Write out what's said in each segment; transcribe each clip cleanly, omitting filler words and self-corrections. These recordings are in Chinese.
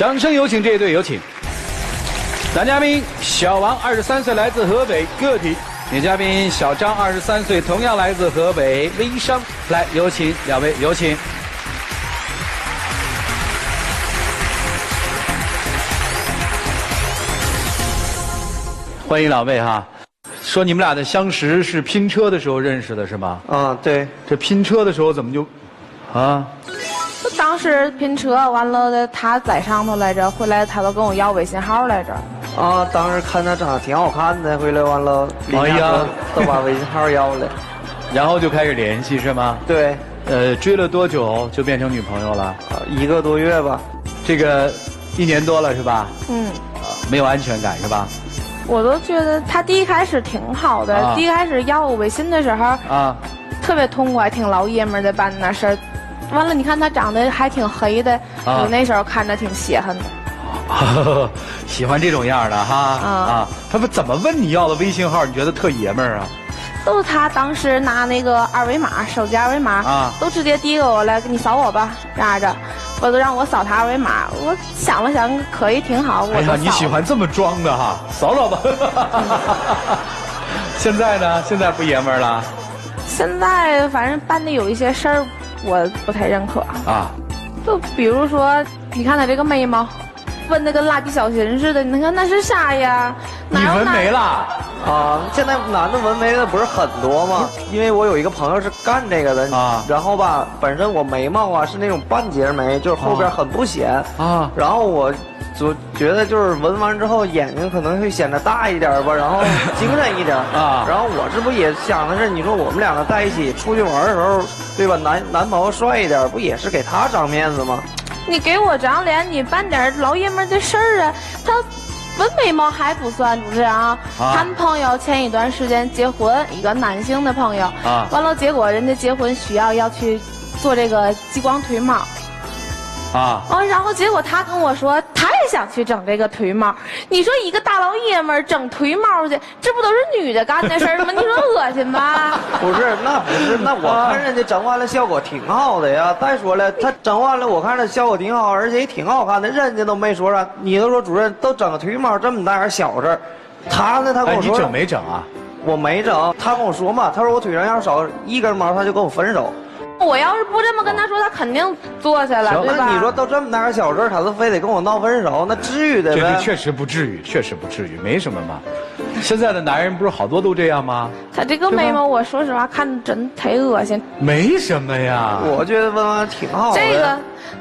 掌声有请这一对，有请。男嘉宾小王23岁，来自河北个体；女嘉宾小张23岁，同样来自河北微商。来，有请两位，有请。欢迎两位哈。说你们俩的相识是拼车的时候认识的是吗？啊，对。这拼车的时候怎么就，啊？当时拼车完了，他在上头来着，回来他都跟我要微信号来着。啊，当时看他长得挺好看的，回来完了，哎呀，都把微信号要了，然后就开始联系是吗？对。追了多久就变成女朋友了？1个多月吧。这个1年多了是吧？嗯。没有安全感是吧？我都觉得他第一开始挺好的，第一开始要我微信的时候啊，特别痛快，挺老爷们儿的办那事儿。完了，你看他长得还挺黑的，我那时候看着挺血痕的。喜欢这种样的哈啊！他们怎么问你要的微信号？你觉得特爷们儿啊？都是他当时拿那个二维码，手机二维码啊，都直接递给我来，你扫我吧，这样着，我都让我扫他二维码。我想了想，可以挺好，我你喜欢这么装的哈？扫扫吧。现在呢？现在不爷们儿了？现在反正办的有一些事儿。我不太认可啊，就比如说，你看他这个眉毛，纹的跟蜡笔小新似的，你看那是啥呀？你纹眉了啊？现在男的纹眉的不是很多吗？因为我有一个朋友是干这个的啊，然后吧，本身我眉毛啊是那种半截眉，就是后边很不显啊，然后我就觉得就是纹完之后眼睛可能会显得大一点吧，然后精神一点啊。然后我这不也想的是，你说我们两个在一起出去玩的时候，对吧？男朋友帅一点，不也是给他长面子吗？你给我长脸，你办点老爷们的事儿啊！他纹眉毛还不算，主持人啊。他们朋友前一段时间结婚，一个男性的朋友啊，完了结果人家结婚需要去做这个激光腿毛。然后结果他跟我说，他也想去整这个腿毛。你说一个大老爷们儿整腿毛去，这不都是女的干的事儿吗？你说恶心吧？不是，那不是，那我看人家整完了效果挺好的呀。再说了，他整完了，我看着效果挺好，而且也挺好看的，人家都没说啥。你都说主任都整个腿毛这么大点小事儿，他呢，他跟我说，你整没整啊？我没整，他跟我说嘛，他说我腿上要少1根毛，他就跟我分手。我要是不这么跟他说，他肯定做去了，对吧？那你说都这么大点小事，他都非得跟我闹分手，那至于的呗？这确实不至于，确实不至于，没什么嘛。现在的男人不是好多都这样吗？他这个眉毛，我说实话看着真忒恶心。没什么呀，我觉得温婉挺好的。这个，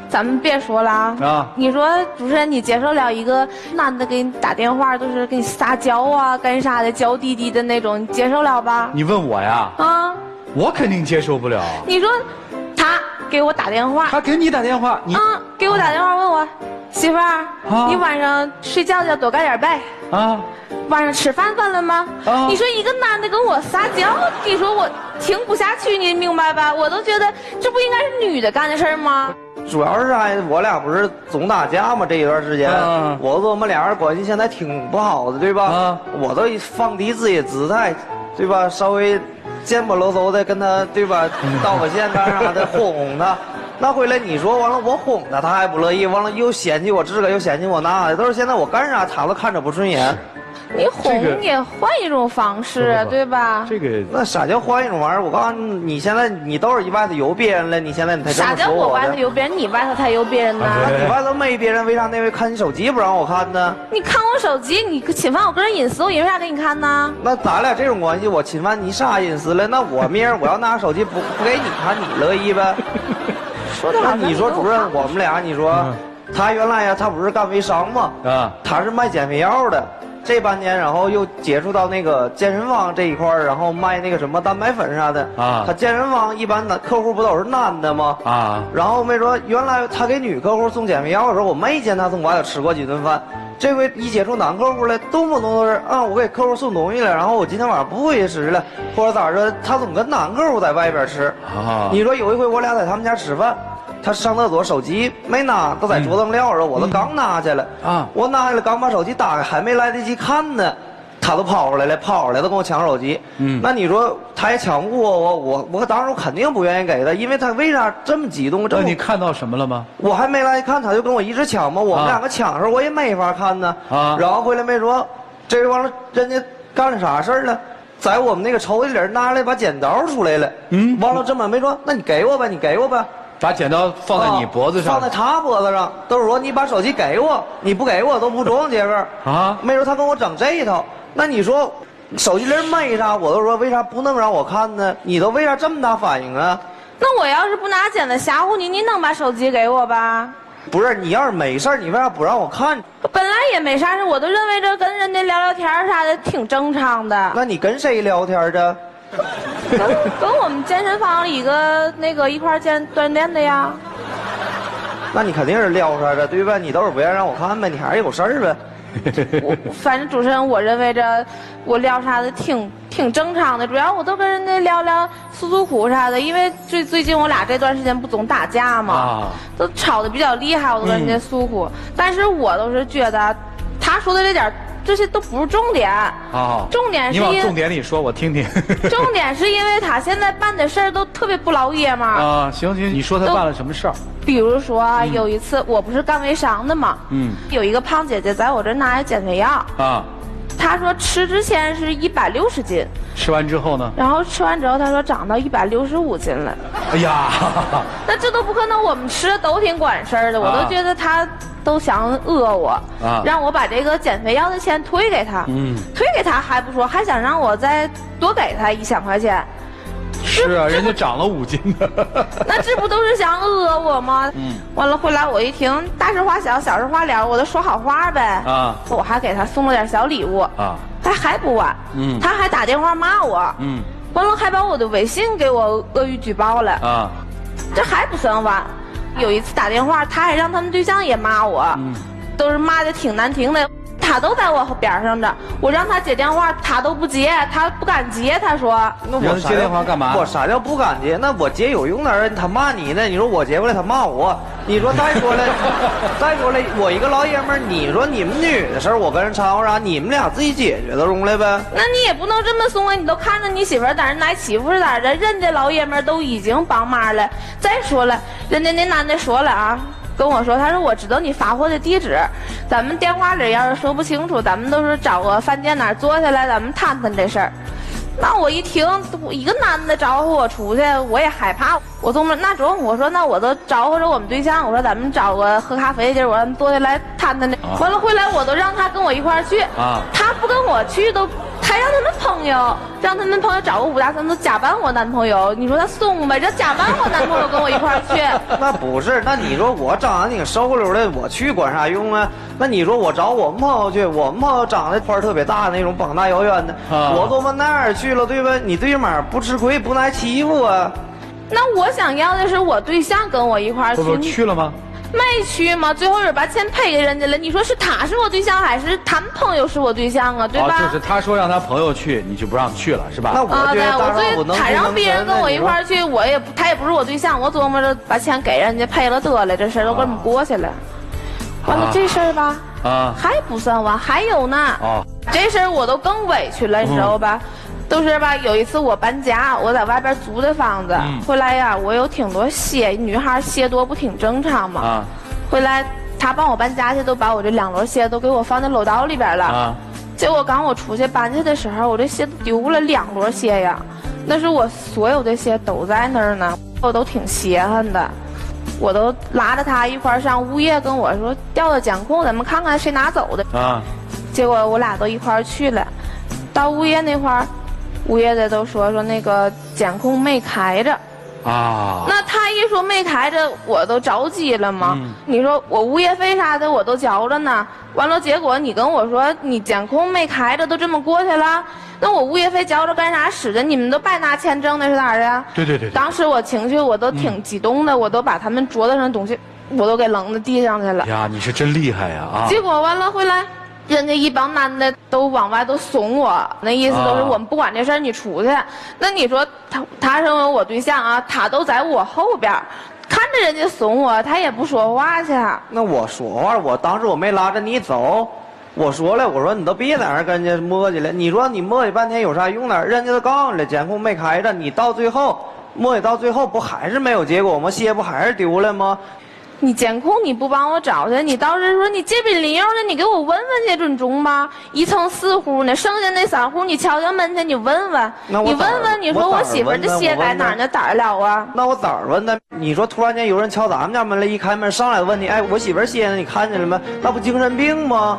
咱们别说了啊！你说主持人，你接受了一个男的给你打电话，都是给你撒娇啊，干啥的，娇滴滴的那种，你接受了吧？你问我呀？啊。我肯定接受不了。你说，他给我打电话，他给你打电话，你给我打电话问我，媳妇儿，你晚上睡觉要多盖点被啊。晚上吃饭了吗？你说一个男的跟我撒娇，你说我听不下去，你明白吧？我都觉得这不应该是女的干的事儿吗？主要是我俩不是总打架吗？这一段时间，我们俩人关系现在挺不好的，对吧？我都放低自己的姿态，对吧？稍微贱不搂嗖的跟他，对吧？道个歉干啥的，哄他。那回来你说完了，我哄他，他还不乐意，完了又嫌弃我这个，又嫌弃我那的，都是现在我干啥他都看着不顺眼。你哄也换一种方式，对吧？这个那啥叫换一种玩意儿？我告诉你，你现在你都是外头有别人了，你现在你才这么说我的。啥叫我外头有别人？你外头才有别人呢？你外头没别人，为啥那回看你手机不让我看呢？你看我手机，你侵犯我个人隐私，我凭啥给你看呢？那咱俩这种关系，我侵犯你啥隐私了？那我明儿我要拿手机不给你看，你乐意呗？说的好。那你说主任，我们俩你说，他原来呀，他不是干微商吗？他是卖减肥药的。这半年，然后又接触到那个健身房这一块儿，然后卖那个什么蛋白粉啥的啊。他健身房一般的客户不都是男的吗？啊。然后没说，原来他给女客户送减肥药的时候，我没见他从外头吃过几顿饭。这回一接触男客户了，动不动都是我给客户送东西了，然后我今天晚上不回去吃了，或者咋着，他总跟男客户在外边吃。啊。你说有一回我俩在他们家吃饭。他上厕所，手机没拿，都在桌子上撂着，我都刚拿去了啊！我拿下来，刚把手机打开，还没来得及看呢，他他都跑出来了，都跟我抢手机。那你说他也抢不过我当时我肯定不愿意给他，因为他为啥这么激动？那你看到什么了吗？我还没来看，他就跟我一直抢嘛。我们两个抢的时候我也没法看呢。然后回来没说，这完了人家干了啥事儿了？在我们那个抽屉里拿了一把剪刀出来了。完了这么没说，那你给我吧，你给我吧。把剪刀放在你脖子上，放在他脖子上，都是说你把手机给我，你不给我都不中这个啊。没说他跟我整这一套，那你说手机铃没啥，我都说为啥不能让我看呢？你都为啥这么大反应啊？那我要是不拿剪子吓唬你，你能把手机给我吧？不是，你要是没事，你为啥不让我看？本来也没啥事，我都认为这跟人家聊聊天啥的挺正常的。那你跟谁聊天的？跟我们健身房一个一块锻炼的呀。那你肯定是撩他的，对吧？你都是不愿意让我看呗，你还是有事儿呗。反正主持人，我认为这我聊啥的挺正常的，主要我都跟人家聊聊诉苦啥的，因为最近我俩这段时间不总打架嘛，都吵得比较厉害，我都跟人家诉苦。但是我都是觉得他说的这些都不是重点啊，重点是你往重点里说，我听听。重点是因为他现在办的事儿都特别不老爷们儿啊。行，你说他办了什么事儿？比如说有一次我不是干微商的嘛，有一个胖姐姐在我这拿减肥药啊，她说吃之前是160斤，吃完之后呢？然后吃完之后她说长到165斤了。哎呀，那这都不可能，我们吃的都挺管事儿的，我都觉得她都想讹我，让我把这个减肥药的钱退给他，退给他还不说，还想让我再多给他1000块钱。是啊，人家长了5斤呢。那这不都是想讹我吗？完了回来我一听，大事化小，小事化了，我都说好话呗。啊，我还给他送了点小礼物啊，还不完，他还打电话骂我，完了还把我的微信给我恶语举报了啊，这还不算完。有一次打电话，他还让他们对象也骂我，都是骂的挺难听的。他都在我边上着，我让他接电话，他都不接，他不敢接。他说：“那我接电话干嘛？我啥叫不敢接？那我接有用的，他骂你呢，你说我接过来，他骂我。你说再说了，我一个老爷们儿，你说你们女的事儿，我跟人掺和啥？你们俩自己解决得中来呗？那你也不能这么怂啊！你都看着你媳妇儿在那挨欺负是咋的？人家老爷们儿都已经帮忙了。再说了，人家那男的说了啊。”跟我说，他说我知道你发货的地址，咱们电话里要是说不清楚，咱们都是找个饭店哪儿坐下来，咱们谈谈这事儿。那我一听，一个男的招呼我出去，我也害怕。我总那中午我说，那我都招呼着我们对象，我说咱们找个喝咖啡的地儿，我让他们坐下来谈谈的。完了回来我都让他跟我一块儿去，他不跟我去都。还让他们朋友找个5大3都假扮我男朋友，你说他怂呗？这假扮我男朋友跟我一块儿去，那不是？那你说我长得挺收溜的，我去管啥用啊？那你说我找我们朋友去，我们朋友长得块儿特别大那种，膀大腰圆的，我都往那儿去了，对吧？你对面不吃亏不挨欺负啊？那我想要的是我对象跟我一块儿去，不去了吗？没去吗？最后是把钱赔给人家了。你说是他是我对象，还是他们朋友是我对象啊？对吧？就是他说让他朋友去，你就不让去了，是吧？那我觉得他让别人跟我一块儿去，他也不是我对象，我琢磨着把钱给人家赔了得了，这事儿都这么过去了。完了这事儿吧，还不算完，还有呢。这事儿我都更委屈了，你知道吧？都是吧，有一次我搬家，我在外边租的房子，回来呀，我有挺多鞋，女孩鞋多不挺正常吗？回来他帮我搬家去，都把我这2摞鞋都给我放在楼道里边了。结果刚我出去搬去的时候，我这鞋丢了2摞鞋呀，那是我所有的鞋都在那儿呢，我都挺稀罕的。我都拉着他一块儿上物业跟我说调到监控，咱们看看谁拿走的。结果我俩都一块儿去了，到物业那块儿。物业的都说那个监控没开着，那他一说没开着，我都着急了嘛。你说我物业费啥的我都交着呢，完了结果你跟我说你监控没开着，都这么过去了，那我物业费交着干啥使的？你们都白拿钱挣的是咋的？对。当时我情绪我都挺激动的，我都把他们桌子上的东西我都给扔到地上去了。呀，你是真厉害呀！结果完了回来。人家一帮男的都往外都怂我，那意思都是我们不管这事儿，你出去。那你说他认为我对象啊，他都在我后边，看着人家怂我，他也不说话去。那我说话，我当时我没拉着你走，我说了，我说你都别在那儿跟人家磨叽了。你说你磨叽半天有啥用呢？人家都告诉你了，监控没开着，你到最后磨叽到最后不还是没有结果吗？鞋不还是丢了吗？你监控你不帮我找去，你倒是说你街边邻友的，你给我问问去准中吧。一层4户呢，剩下那3户你敲敲门去，你问问，你问问，你说我媳妇这鞋在哪儿呢？哪儿了啊？那我咋问呢？你说突然间有人敲咱们家门了，一开门上来问你，哎，我媳妇鞋呢？你看见了吗？那不精神病吗？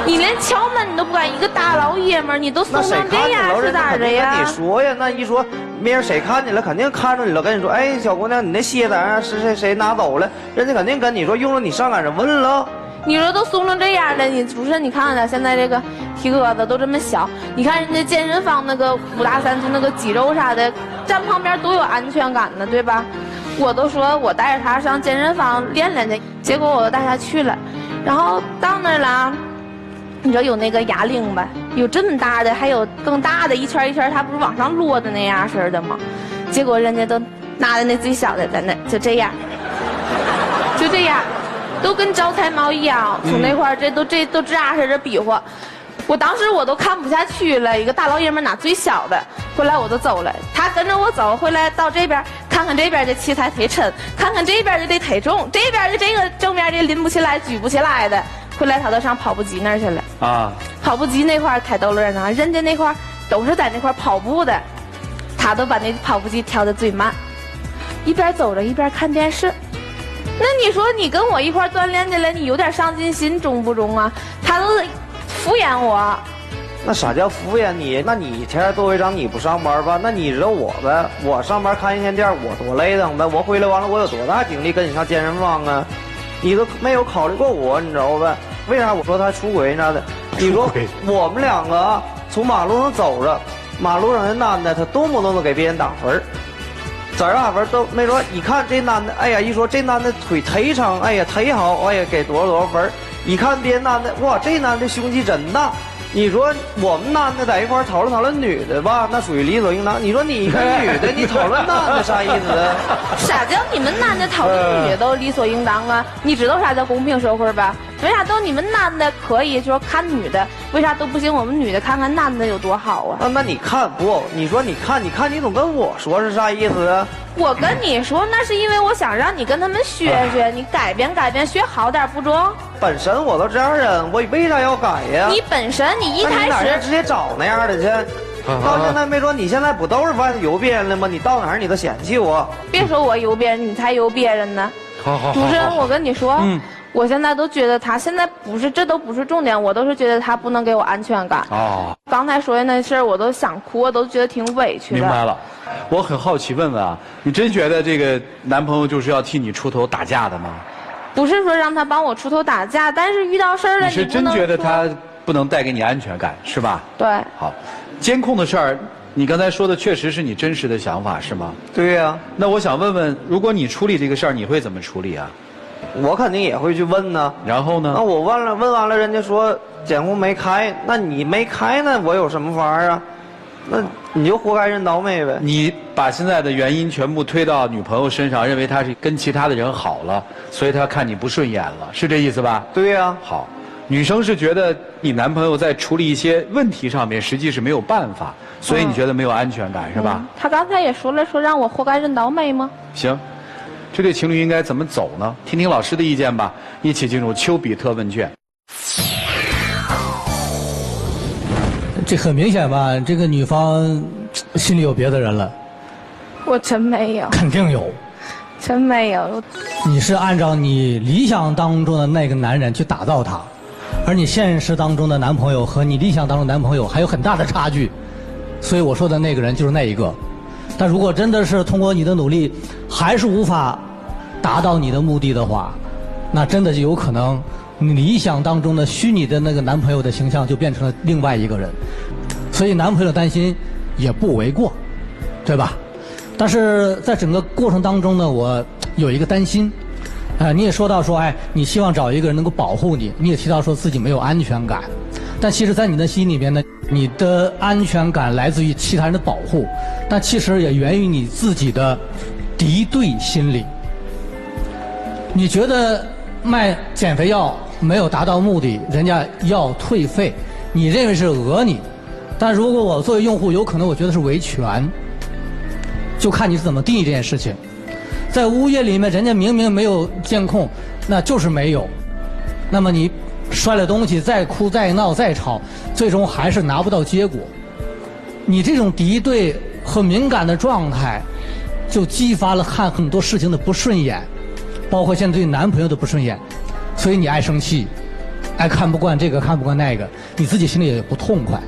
你连敲门你都不敢，一个大老爷们儿，你都怂成这样是咋的呀？跟你说呀，那一说别人谁看见了，肯定看着你了，跟你说，哎，小姑娘，你那鞋在哪？是谁拿走了？人家肯定跟你说，用了你上赶着问了。你说都怂成这样了，你主持人你看看现在这个体格子都这么小，你看人家健身房那个5大3粗那个肌肉啥的，站旁边多有安全感呢，对吧？我都说我带着他上健身房练练去，结果我都带他去了，然后到那儿了。你说有那个哑铃呗，有这么大的，还有更大的，一圈一圈，它不是往上摞的那样式的吗？结果人家都拿的那最小的在那，就这样，就这样，都跟招财猫一样，从那块儿这都这样式的比划。我当时我都看不下去了，一个大老爷们拿最小的，后来我就走了，他跟着我走，回来到这边看看这边的器材忒沉，看看这边的得忒重，这边的这个正面的拎不起来、举不起来的。后来他都上跑步机那儿去了啊！跑步机那块儿太逗了呢，人家那块儿都是在那块儿跑步的，他都把那跑步机调得最慢，一边走着一边看电视。那你说你跟我一块儿锻炼去了，你有点上进心中不中啊？他都敷衍我。那啥叫敷衍你？那你天做会长你不上班吧？那你知道我呗？我上班看一天店，我多累的呗！我回来完了，我有多大精力跟你上健身房啊？你都没有考虑过我，你知道呗？为啥我说他出轨啥的？你说我们2个从马路上走着，马路上的男的他动不动都给别人打分，咋打分都没说。一看这男的，哎呀，一说这男的腿忒长，哎呀忒好，哎呀给多少分。一看别人男的，哇，这男的胸肌真大。你说我们男的在一块讨论女的吧，那属于理所应当。你说你一个女的，你讨论男的啥意思啊？啥叫你们男的讨论女的都理所应当啊？你知道啥叫公平社会吧？为啥都你们男的可以说看女的，为啥都不行？我们女的看看男的有多好啊？那你看不？你说你看，你总跟我说是啥意思啊？我跟你说，那是因为我想让你跟他们学学，你改变改变，学好点不中？本身我都这样人，我为啥要改呀？你本身你一开始直接找那样的去，到现在没说你现在不都是外头由别人了吗？你到哪儿你都嫌弃我？别说我由别人，你才由别人呢。好，主持人，我跟你说，我现在都觉得他现在不是，这都不是重点，我都是觉得他不能给我安全感。哦，刚才说的那事儿，我都想哭，我都觉得挺委屈的。明白了，我很好奇，问问啊，你真觉得这个男朋友就是要替你出头打架的吗？不是说让他帮我出头打架，但是遇到事儿了，你是真觉得他不能带给你安全感，是吧？对。好，监控的事儿，你刚才说的确实是你真实的想法，是吗？对呀。那我想问问，如果你处理这个事儿，你会怎么处理啊？我肯定也会去问呢。然后呢？那我问完了，人家说监控没开，那你没开呢，我有什么法啊？那你就活该认倒霉呗。你把现在的原因全部推到女朋友身上，认为她是跟其他的人好了，所以她看你不顺眼了，是这意思吧？对呀。好，女生是觉得你男朋友在处理一些问题上面，实际是没有办法，所以你觉得没有安全感，是吧？他刚才也说了，说让我活该认倒霉吗？行，这对情侣应该怎么走呢？听听老师的意见吧，一起进入丘比特问卷。这很明显吧，这个女方心里有别的人了。我真没有。肯定有。真没有。你是按照你理想当中的那个男人去打造他，而你现实当中的男朋友和你理想当中的男朋友还有很大的差距，所以我说的那个人就是那一个。但如果真的是通过你的努力还是无法达到你的目的的话，那真的就有可能你理想当中的虚拟的那个男朋友的形象就变成了另外一个人，所以男朋友担心也不为过，对吧？但是在整个过程当中呢，我有一个担心，你也说到说，哎，你希望找一个人能够保护你，你也提到说自己没有安全感，但其实在你的心里面呢，你的安全感来自于其他人的保护，但其实也源于你自己的敌对心理。你觉得卖减肥药没有达到目的，人家要退费，你认为是讹你，但如果我作为用户，有可能我觉得是维权，就看你是怎么定义这件事情。在物业里面，人家明明没有监控，那就是没有，那么你摔了东西，再哭再闹再吵，最终还是拿不到结果。你这种敌对和敏感的状态，就激发了看很多事情的不顺眼，包括现在对男朋友的不顺眼，所以你爱生气，爱看不惯这个看不惯那个，你自己心里也不痛快。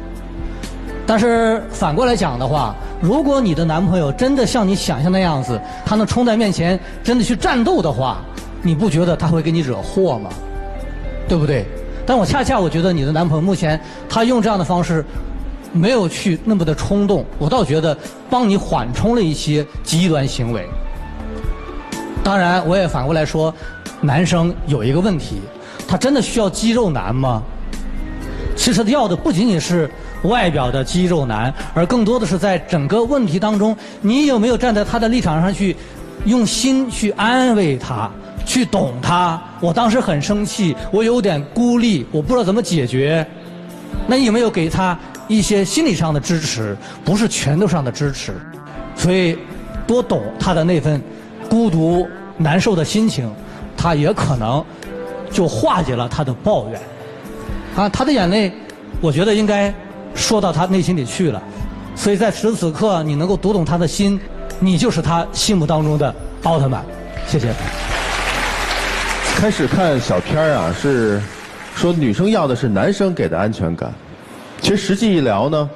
但是反过来讲的话，如果你的男朋友真的像你想象那样子，他能冲在面前真的去战斗的话，你不觉得他会给你惹祸吗？对不对？但我恰恰我觉得你的男朋友目前他用这样的方式没有去那么的冲动，我倒觉得帮你缓冲了一些极端行为。当然我也反过来说，男生有一个问题，他真的需要肌肉男吗？其实他要的不仅仅是外表的肌肉男，而更多的是在整个问题当中，你有没有站在他的立场上去用心去安慰他，去懂他。我当时很生气，我有点孤立，我不知道怎么解决，那你有没有给他一些心理上的支持，不是拳头上的支持。所以多懂他的那份孤独难受的心情，他也可能就化解了他的抱怨啊，他的眼泪我觉得应该说到他内心里去了。所以在此时此刻你能够读懂他的心，你就是他心目当中的奥特曼。谢谢。开始看小片啊，是说女生要的是男生给的安全感，其实实际一聊呢，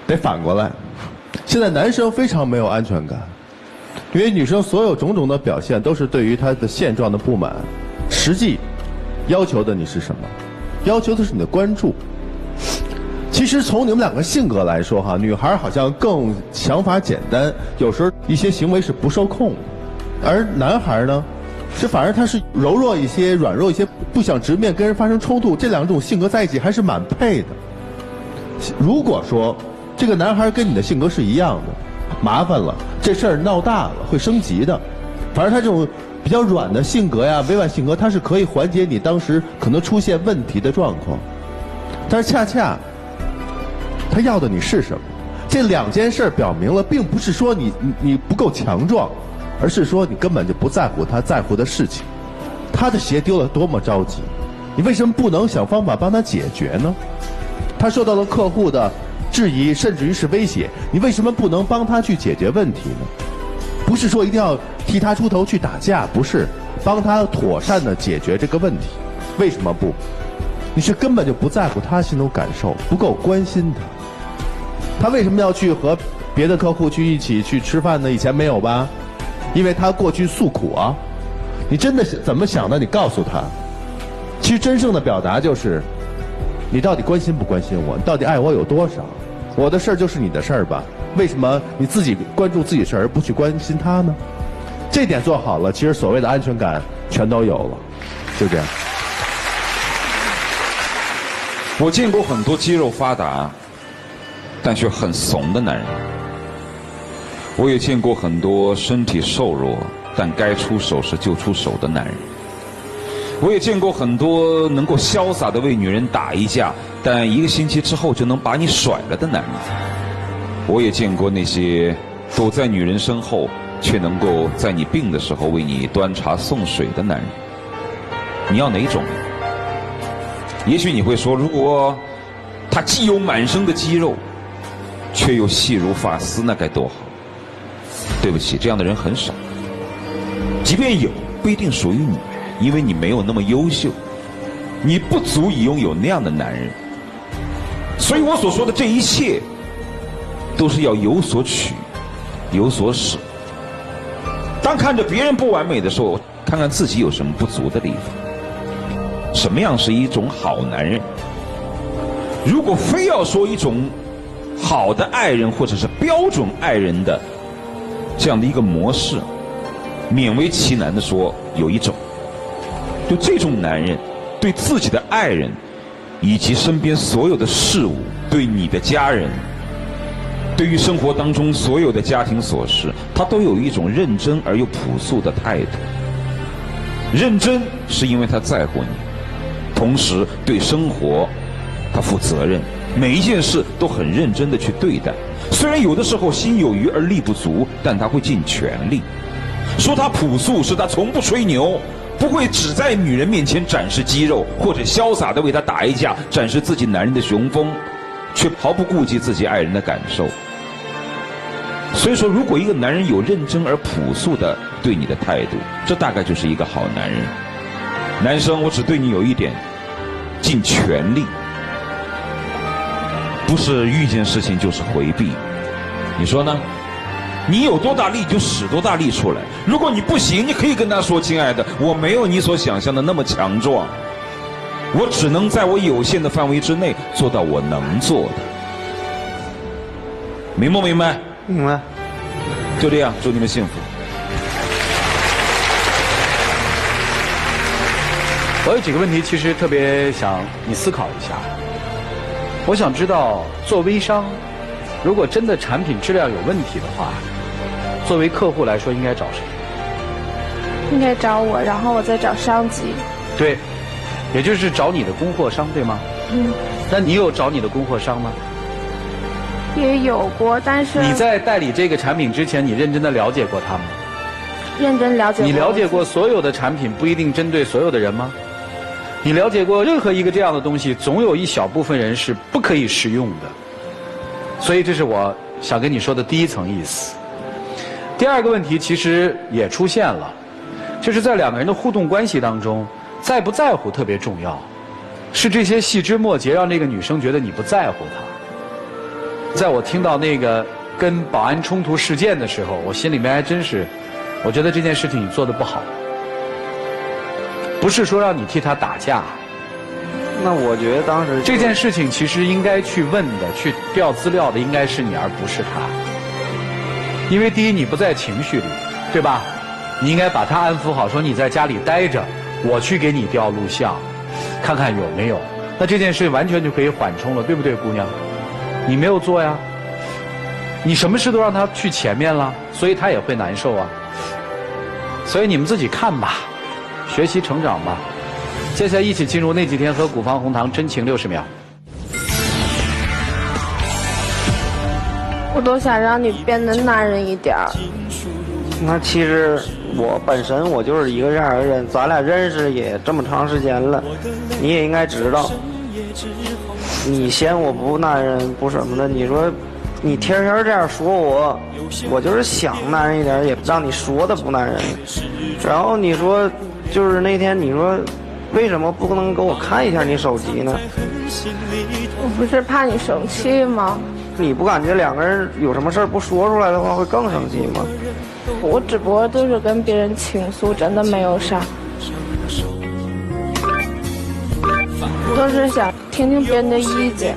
得反过来。现在男生非常没有安全感，因为女生所有种种的表现都是对于她的现状的不满，实际要求的你是什么？要求的是你的关注。其实从你们两个性格来说哈，女孩好像更想法简单，有时候一些行为是不受控的，而男孩呢，是反而他是柔弱一些、软弱一些，不想直面跟人发生冲突，这两种性格在一起还是蛮配的。如果说这个男孩跟你的性格是一样的，麻烦了，这事儿闹大了会升级的。反而他这种比较软的性格呀、委婉性格，他是可以缓解你当时可能出现问题的状况。但是恰恰他要的你是什么？这两件事表明了，并不是说你不够强壮，而是说你根本就不在乎他在乎的事情。他的鞋丢了多么着急，你为什么不能想方法帮他解决呢？他受到了客户的质疑，甚至于是威胁，你为什么不能帮他去解决问题呢？不是说一定要替他出头去打架，不是，帮他妥善的解决这个问题。为什么不？你是根本就不在乎他心中感受，不够关心他。他为什么要去和别的客户去一起去吃饭呢？以前没有吧？因为他过去诉苦啊。你真的怎么想的？你告诉他。其实真正的表达就是，你到底关心不关心我？你到底爱我有多少？我的事儿就是你的事儿吧？为什么你自己关注自己事儿而不去关心他呢？这点做好了，其实所谓的安全感全都有了。就这样。我见过很多肌肉发达但却很怂的男人，我也见过很多身体瘦弱但该出手时就出手的男人，我也见过很多能够潇洒地为女人打一架但1个星期之后就能把你甩了的男人，我也见过那些躲在女人身后却能够在你病的时候为你端茶送水的男人。你要哪种？也许你会说，如果他既有满身的肌肉却又细如发丝，那该多好。对不起，这样的人很少，即便有不一定属于你，因为你没有那么优秀，你不足以拥有那样的男人。所以我所说的这一切都是要有所取有所舍。当看着别人不完美的时候，看看自己有什么不足的地方。什么样是一种好男人？如果非要说一种好的爱人或者是标准爱人的这样的一个模式，勉为其难的说有一种，就这种男人对自己的爱人以及身边所有的事物，对你的家人，对于生活当中所有的家庭琐事，他都有一种认真而又朴素的态度。认真是因为他在乎你，同时对生活他负责任，每一件事都很认真的去对待。虽然有的时候心有余而力不足，但他会尽全力。说他朴素，是他从不吹牛，不会只在女人面前展示肌肉，或者潇洒的为她打一架，展示自己男人的雄风，却毫不顾及自己爱人的感受。所以说，如果一个男人有认真而朴素的对你的态度，这大概就是一个好男人。男生，我只对你有一点，尽全力，不是遇见事情就是回避。你说呢？你有多大力就使多大力出来。如果你不行，你可以跟他说：“亲爱的，我没有你所想象的那么强壮，我只能在我有限的范围之内做到我能做的。”明不明白？明白。就这样，祝你们幸福。我有几个问题，其实特别想你思考一下。我想知道，做微商，如果真的产品质量有问题的话，作为客户来说，应该找谁？应该找我，然后我再找商级。对，也就是找你的供货商，对吗？嗯。那你有找你的供货商吗？也有过，但是你在代理这个产品之前，你认真的了解过它吗？认真了解过。你了解过所有的产品不一定针对所有的人吗？你了解过任何一个这样的东西，总有一小部分人是不可以食用的。所以这是我想跟你说的第一层意思。第二个问题其实也出现了，就是在两个人的互动关系当中，在不在乎特别重要，是这些细枝末节让这个女生觉得你不在乎她。在我听到那个跟保安冲突事件的时候，我心里面还真是，我觉得这件事情你做得不好。不是说让你替他打架，那我觉得当时这件事情其实应该去问的、去调资料的应该是你，而不是他。因为第一，你不在情绪里，对吧？你应该把他安抚好，说你在家里待着，我去给你调录像，看看有没有。那这件事完全就可以缓冲了，对不对，姑娘？你没有做呀，你什么事都让他去前面了，所以他也会难受啊。所以你们自己看吧。学习成长吧，接下来一起进入那几天和古方红糖真情60秒。我都想让你变得男人一点儿。那其实我本身我就是一个这样的人，咱俩认识也这么长时间了，你也应该知道。你嫌我不男人不什么的，你说你天天这样说我就是想男人一点，也让你说的不男人。然后你说。就是那天你说，为什么不能给我看一下你手机呢？我不是怕你生气吗？你不感觉两个人有什么事儿不说出来的话会更生气吗？我只不过就是跟别人倾诉，真的没有啥。都是想听听别人的意见。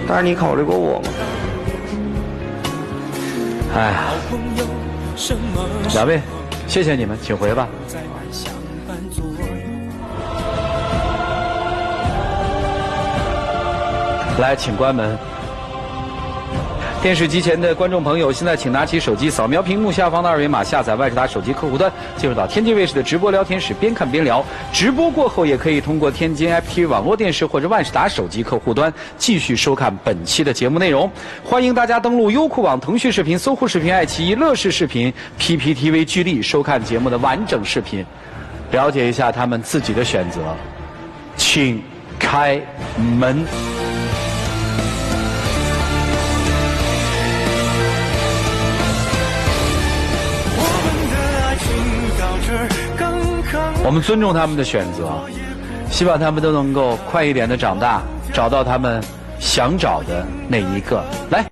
但是你考虑过我吗？哎呀，两位。谢谢你们，请回吧。来，请关门。电视机前的观众朋友，现在请拿起手机，扫描屏幕下方的二维码，下载万事达手机客户端，进入到天津卫视的直播聊天室，边看边聊。直播过后，也可以通过天津 FTV 网络电视或者万事达手机客户端继续收看本期的节目内容。欢迎大家登录优酷网、腾讯视频、搜狐视频、爱奇艺、乐视视频、PPTV 巨力收看节目的完整视频，了解一下他们自己的选择。请开门。我们尊重他们的选择，希望他们都能够快一点的长大，找到他们想找的那一个。来。